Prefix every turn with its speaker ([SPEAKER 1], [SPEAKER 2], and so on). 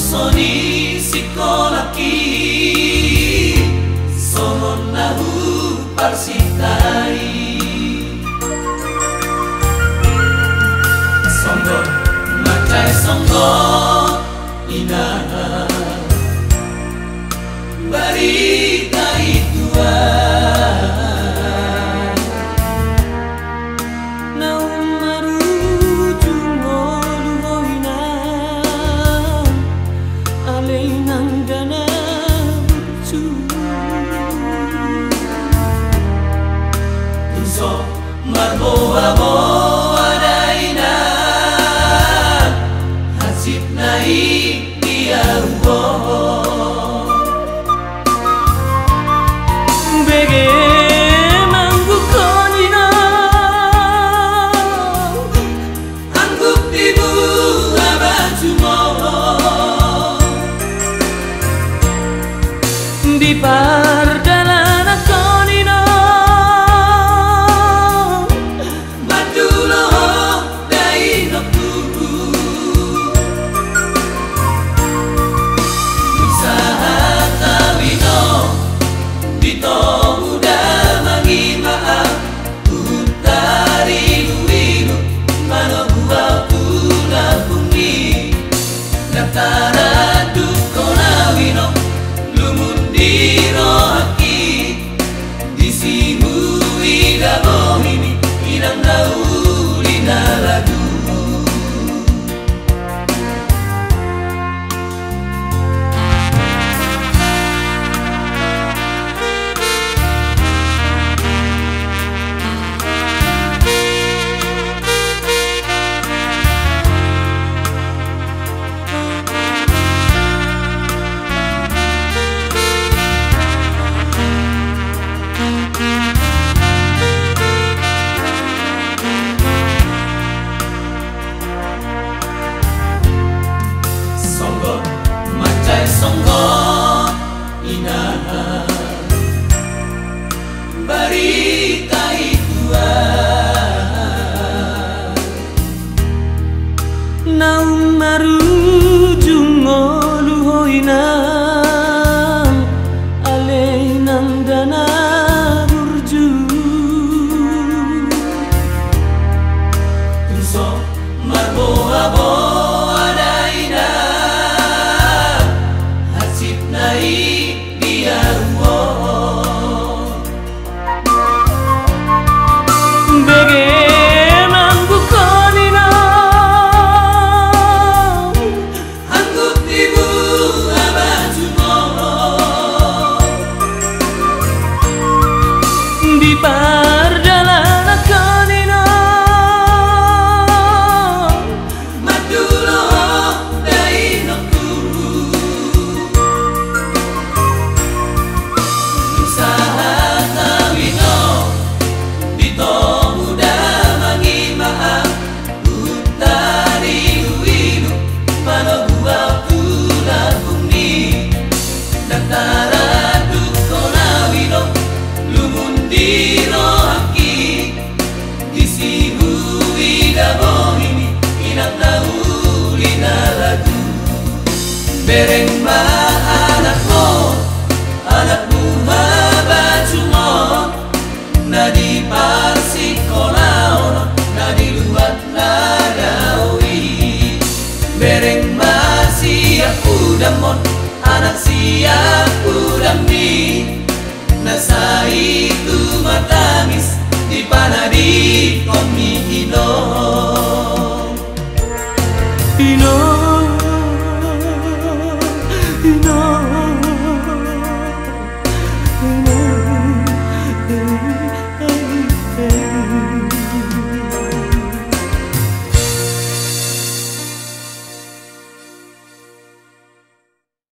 [SPEAKER 1] Soni sikolaki somon nahu parsitai songgo macai songgo inaha barita itua Marboa daina hasib naik dia bege manggu konina angguk ibu abajumo di pardalan konina songgo inaha barita itua naum maru jungo luhoina aleinang dana burju so marboa bereng ma anakmu mabajumo nadi parsikola nadi luat nadawi bereng ma siap udamon anak siap udamni nasa itu matamis di panadi komihino